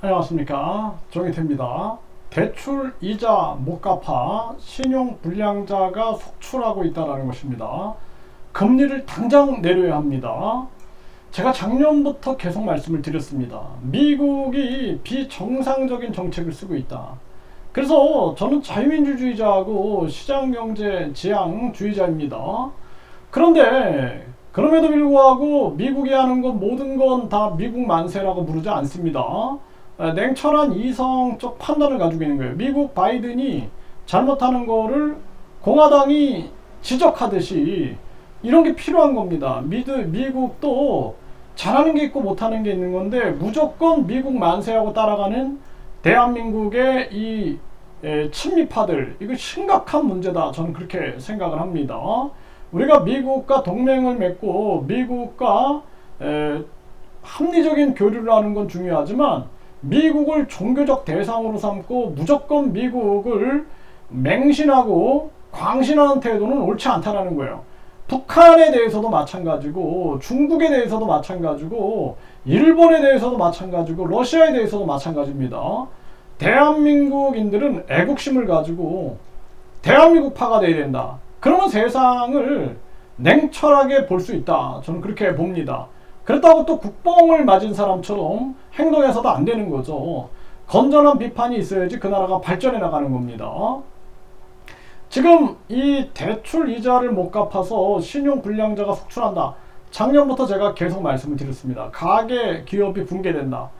안녕하십니까, 정희태입니다. 대출 이자 못 갚아 신용 불량자가 속출하고 있다는 것입니다. 금리를 당장 내려야 합니다. 제가 작년부터 계속 말씀을 드렸습니다. 미국이 비정상적인 정책을 쓰고 있다. 그래서 저는 자유민주주의자하고 시장경제 지향주의자입니다. 그런데 그럼에도 불구하고 미국이 하는 건 모든 건 다 미국 만세라고 부르지 않습니다. 냉철한 이성적 판단을 가지고 있는 거예요. 미국 바이든이 잘못하는 거를 공화당이 지적하듯이 이런 게 필요한 겁니다. 미국도 잘하는 게 있고 못하는 게 있는 건데 무조건 미국 만세하고 따라가는 대한민국의 이 친미파들, 이거 심각한 문제다. 저는 그렇게 생각을 합니다. 우리가 미국과 동맹을 맺고 미국과 합리적인 교류를 하는 건 중요하지만 미국을 종교적 대상으로 삼고 무조건 미국을 맹신하고 광신하는 태도는 옳지 않다는 거예요. 북한에 대해서도 마찬가지고 중국에 대해서도 마찬가지고 일본에 대해서도 마찬가지고 러시아에 대해서도 마찬가지입니다. 대한민국인들은 애국심을 가지고 대한민국파가 돼야 된다. 그러면 세상을 냉철하게 볼 수 있다. 저는 그렇게 봅니다. 그렇다고 또 국뽕을 맞은 사람처럼 행동해서도 안 되는 거죠. 건전한 비판이 있어야지 그 나라가 발전해 나가는 겁니다. 지금 이 대출 이자를 못 갚아서 신용 불량자가 속출한다. 작년부터 제가 계속 말씀을 드렸습니다. 가계 기업이 붕괴된다.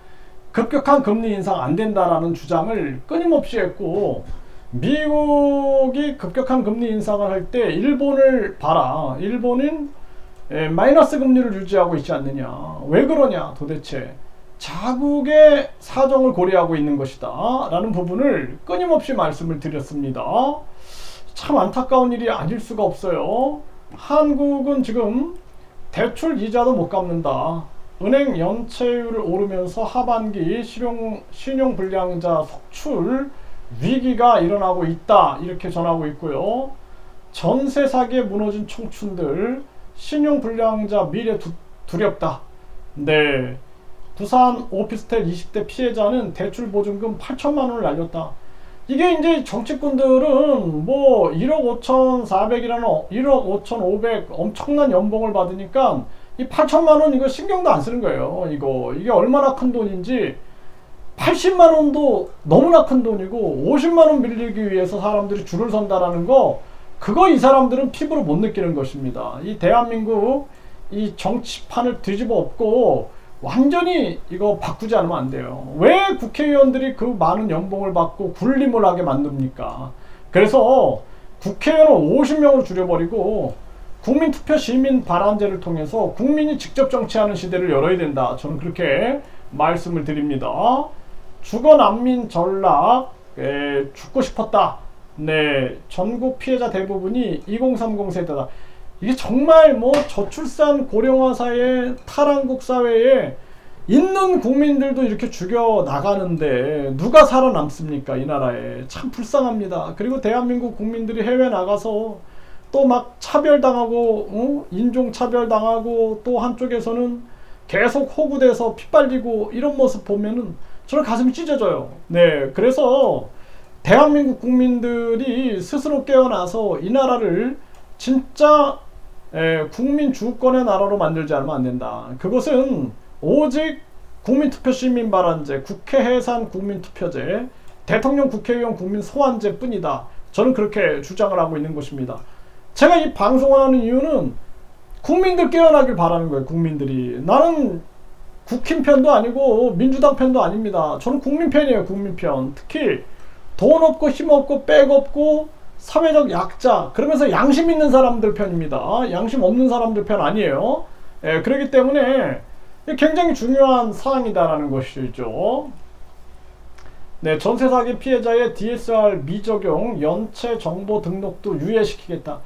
급격한 금리 인상 안 된다라는 주장을 끊임없이 했고, 미국이 급격한 금리 인상을 할 때 일본을 봐라. 일본은 마이너스 금리를 유지하고 있지 않느냐. 왜 그러냐 도대체. 자국의 사정을 고려하고 있는 것이다 라는 부분을 끊임없이 말씀을 드렸습니다. 참 안타까운 일이 아닐 수가 없어요. 한국은 지금 대출 이자도 못 갚는다. 은행 연체율을 오르면서 하반기 신용 불량자 속출 위기가 일어나고 있다. 이렇게 전하고 있고요. 전세 사기에 무너진 청춘들, 신용 불량자 미래 두렵다. 네. 부산 오피스텔 20대 피해자는 대출 보증금 8천만 원을 날렸다. 이게 이제 정치꾼들은 뭐 1억 5,400이라는 1억 5,500 엄청난 연봉을 받으니까 이 8천만 원 이거 신경도 안 쓰는 거예요. 이게 얼마나 큰 돈인지 80만 원도 너무나 큰 돈이고 50만 원 빌리기 위해서 사람들이 줄을 선다라는 거, 그거 이 사람들은 피부로 못 느끼는 것입니다. 이 대한민국 이 정치판을 뒤집어 엎고 완전히 이거 바꾸지 않으면 안 돼요. 왜 국회의원들이 그 많은 연봉을 받고 군림을 하게 만듭니까? 그래서 국회의원을 50명으로 줄여버리고 국민투표 시민 발안제를 통해서 국민이 직접 정치하는 시대를 열어야 된다. 저는 그렇게 말씀을 드립니다. 주거 난민 전락 죽고 싶었다. 네, 전국 피해자 대부분이 2030 세대다. 이게 정말 뭐 저출산 고령화 사회, 탈한국 사회에 있는 국민들도 이렇게 죽여 나가는데 누가 살아남습니까? 이 나라에 참 불쌍합니다. 그리고 대한민국 국민들이 해외 나가서 또 막 차별당하고 인종 차별당하고 또 한쪽에서는 계속 호구돼서 핏발리고 이런 모습 보면은 저는 가슴이 찢어져요. 네, 그래서 대한민국 국민들이 스스로 깨어나서 이 나라를 진짜 국민 주권의 나라로 만들지 않으면 안 된다. 그것은 오직 국민투표 시민발안제, 국회 해산 국민투표제, 대통령 국회의원 국민 소환제 뿐이다. 저는 그렇게 주장을 하고 있는 것입니다. 제가 이 방송을 하는 이유는 국민들 깨어나길 바라는 거예요. 국민들이. 나는 국힘 편도 아니고 민주당 편도 아닙니다. 저는 국민 편이에요. 국민 편. 특히 돈 없고 힘 없고 백 없고 사회적 약자, 그러면서 양심 있는 사람들 편입니다. 양심 없는 사람들 편 아니에요. 그렇기 때문에 굉장히 중요한 사항이다라는 것이죠. 네, 전세 사기 피해자의 DSR 미적용, 연체 정보 등록도 유예시키겠다.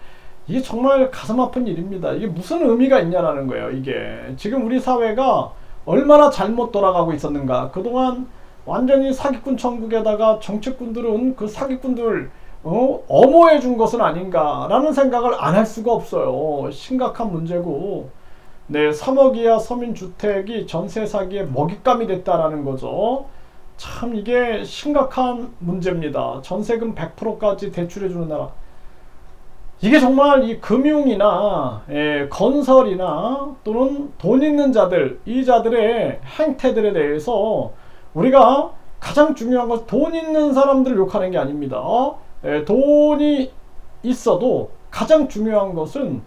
이게 정말 가슴 아픈 일입니다. 이게 무슨 의미가 있냐라는 거예요. 이게 지금 우리 사회가 얼마나 잘못 돌아가고 있었는가. 그동안 완전히 사기꾼 천국에다가 정치꾼들은 그 사기꾼들 엄호해 준 것은 아닌가라는 생각을 안 할 수가 없어요. 심각한 문제고, 네, 3억 이하 서민주택이 전세 사기에 먹잇감이 됐다라는 거죠. 참 이게 심각한 문제입니다. 전세금 100%까지 대출해주는 나라. 이게 정말 이 금융이나 건설이나 또는 돈 있는 자들, 이 자들의 행태들에 대해서 우리가 가장 중요한 건 돈 있는 사람들을 욕하는 게 아닙니다. 돈이 있어도 가장 중요한 것은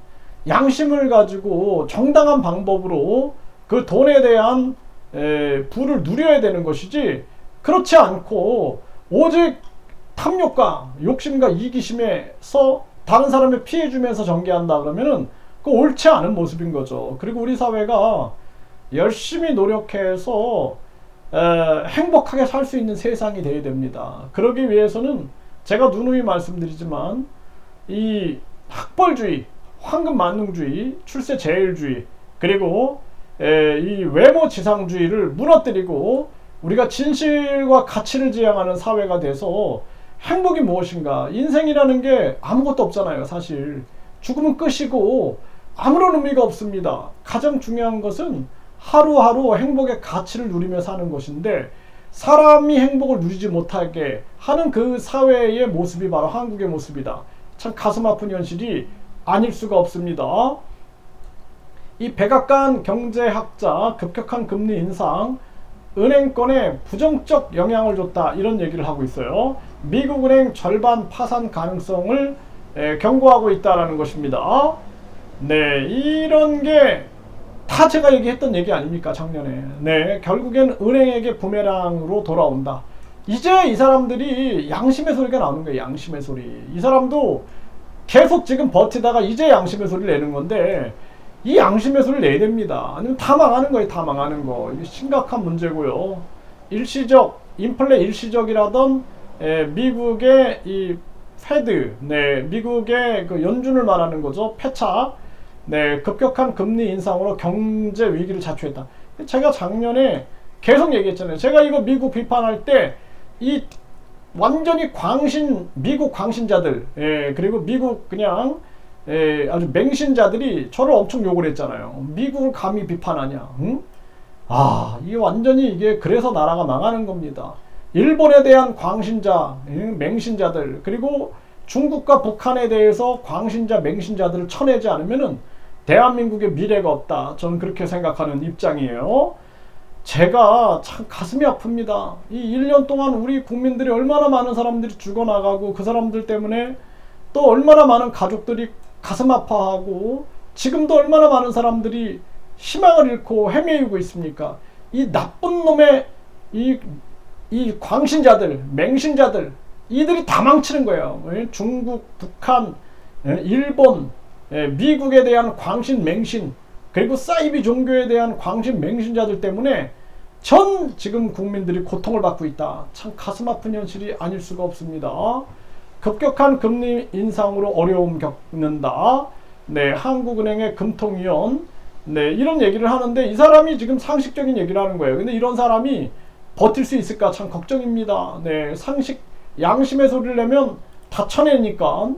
양심을 가지고 정당한 방법으로 그 돈에 대한 부를 누려야 되는 것이지, 그렇지 않고 오직 탐욕과 욕심과 이기심에서 다른 사람을 피해주면서 전개한다 그러면은 그 옳지 않은 모습인 거죠. 그리고 우리 사회가 열심히 노력해서 행복하게 살 수 있는 세상이 되어야 됩니다. 그러기 위해서는 제가 누누이 말씀드리지만 이 학벌주의, 황금만능주의, 출세제일주의, 그리고 이 외모지상주의를 무너뜨리고 우리가 진실과 가치를 지향하는 사회가 돼서 행복이 무엇인가? 인생이라는 게 아무것도 없잖아요. 사실 죽으면 끝이고 아무런 의미가 없습니다. 가장 중요한 것은 하루하루 행복의 가치를 누리며 사는 것인데, 사람이 행복을 누리지 못하게 하는 그 사회의 모습이 바로 한국의 모습이다. 참 가슴 아픈 현실이 아닐 수가 없습니다. 이 백악관 경제학자 급격한 금리 인상 은행권에 부정적 영향을 줬다, 이런 얘기를 하고 있어요. 미국 은행 절반 파산 가능성을 경고하고 있다라는 것입니다. 네, 이런 게 다 제가 얘기했던 얘기 아닙니까, 작년에. 네, 결국엔 은행에게 부메랑으로 돌아온다. 이제 이 사람들이 양심의 소리가 나오는 거예요. 양심의 소리. 이 사람도 계속 지금 버티다가 이제 양심의 소리를 내는 건데, 이 양심의 소리를 내야 됩니다. 아니면 다 망하는 거예요. 다 망하는 거. 이게 심각한 문제고요. 일시적, 인플레 일시적이라던 미국의 이 페드, 네, 미국의 그 연준을 말하는 거죠. 패착, 네, 급격한 금리 인상으로 경제 위기를 자초했다. 제가 작년에 계속 얘기했잖아요. 제가 이거 미국 비판할 때 이 완전히 미국 광신자들, 그리고 미국 그냥 아주 맹신자들이 저를 엄청 욕을 했잖아요. 미국을 감히 비판하냐? 응? 이게 완전히 이게 그래서 나라가 망하는 겁니다. 일본에 대한 광신자, 맹신자들, 그리고 중국과 북한에 대해서 광신자, 맹신자들을 쳐내지 않으면은 대한민국의 미래가 없다. 저는 그렇게 생각하는 입장이에요. 제가 참 가슴이 아픕니다. 이 1년 동안 우리 국민들이 얼마나 많은 사람들이 죽어나가고, 그 사람들 때문에 또 얼마나 많은 가족들이 가슴 아파하고, 지금도 얼마나 많은 사람들이 희망을 잃고 헤매이고 있습니까? 이 나쁜 놈의 이 광신자들, 맹신자들, 이들이 다 망치는 거예요. 중국, 북한, 일본, 미국에 대한 광신, 맹신, 그리고 사이비 종교에 대한 광신, 맹신자들 때문에 전 지금 국민들이 고통을 받고 있다. 참 가슴 아픈 현실이 아닐 수가 없습니다. 급격한 금리 인상으로 어려움 겪는다. 네, 한국은행의 금통위원, 네, 이런 얘기를 하는데, 이 사람이 지금 상식적인 얘기를 하는 거예요. 근데 이런 사람이 버틸 수 있을까 참 걱정입니다. 네, 양심의 소리를 내면 다 쳐내니까.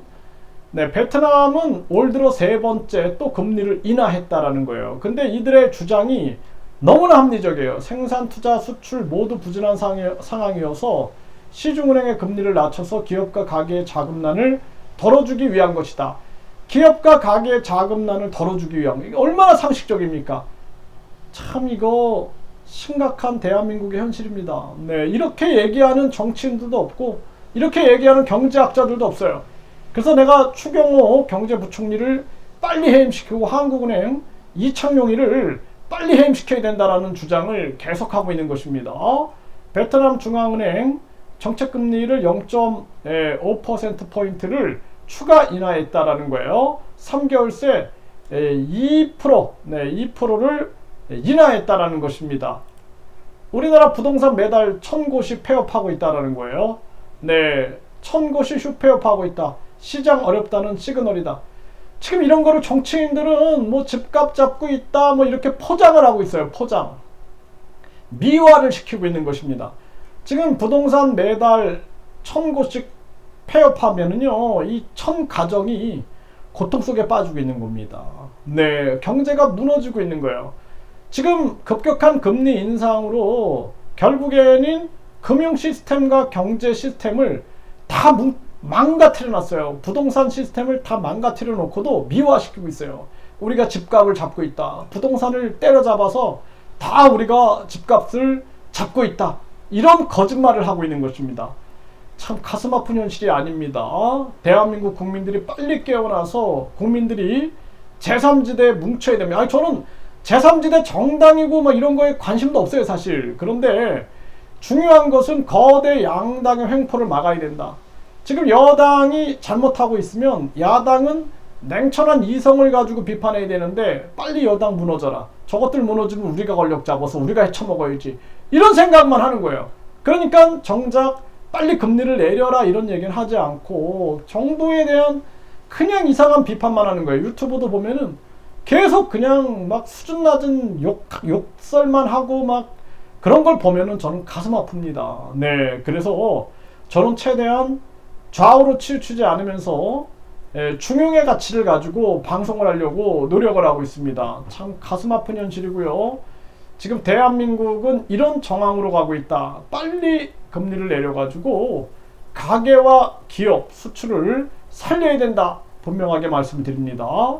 네, 베트남은 올 들어 세 번째 또 금리를 인하했다라는 거예요. 근데 이들의 주장이 너무나 합리적이에요. 생산, 투자, 수출 모두 부진한 상황이어서 시중은행의 금리를 낮춰서 기업과 가계의 자금난을 덜어주기 위한 것이다. 기업과 가계의 자금난을 덜어주기 위한, 이게 얼마나 상식적입니까? 참 이거 심각한 대한민국의 현실입니다. 네, 이렇게 얘기하는 정치인들도 없고, 이렇게 얘기하는 경제학자들도 없어요. 그래서 내가 추경호 경제부총리를 빨리 해임시키고 한국은행 이창용이를 빨리 해임시켜야 된다라는 주장을 계속하고 있는 것입니다. 베트남 중앙은행 정책금리를 0.5%포인트를 추가 인하했다라는 거예요. 3개월 새 2%, 네, 2%를 인하했다라는 것입니다. 우리나라 부동산 매달 1000곳이 폐업하고 있다라는 거예요. 네, 1000곳이 휴폐업하고 있다. 시장 어렵다는 시그널이다. 지금 이런 거를 정치인들은 뭐 집값 잡고 있다, 뭐 이렇게 포장을 하고 있어요. 포장. 미화를 시키고 있는 것입니다. 지금 부동산 매달 1000곳씩 폐업하면은요, 이 1000가정이 고통 속에 빠지고 있는 겁니다. 네, 경제가 무너지고 있는 거예요. 지금 급격한 금리 인상으로 결국에는 금융 시스템과 경제 시스템을 다 망가뜨려 놨어요. 부동산 시스템을 다 망가뜨려 놓고도 미화시키고 있어요. 우리가 집값을 잡고 있다. 부동산을 때려잡아서 다 우리가 집값을 잡고 있다. 이런 거짓말을 하고 있는 것입니다. 참 가슴 아픈 현실이 아닙니다. 대한민국 국민들이 빨리 깨어나서 국민들이 제3지대에 뭉쳐야 됩니다. 아니, 저는 제3지대 정당이고 뭐 이런 거에 관심도 없어요, 사실. 그런데 중요한 것은 거대 양당의 횡포를 막아야 된다. 지금 여당이 잘못하고 있으면 야당은 냉철한 이성을 가지고 비판해야 되는데 빨리 여당 무너져라. 저것들 무너지면 우리가 권력 잡아서 우리가 헤쳐먹어야지. 이런 생각만 하는 거예요. 그러니까 정작 빨리 금리를 내려라 이런 얘기는 하지 않고 정부에 대한 그냥 이상한 비판만 하는 거예요. 유튜브도 보면은 계속 그냥 막 수준 낮은 욕설만 하고 막 그런 걸 보면은 저는 가슴 아픕니다. 네, 그래서 저는 최대한 좌우로 치우치지 않으면서 중용의 가치를 가지고 방송을 하려고 노력을 하고 있습니다. 참 가슴 아픈 현실이고요. 지금 대한민국은 이런 정황으로 가고 있다. 빨리 금리를 내려가지고 가계와 기업 수출을 살려야 된다. 분명하게 말씀드립니다.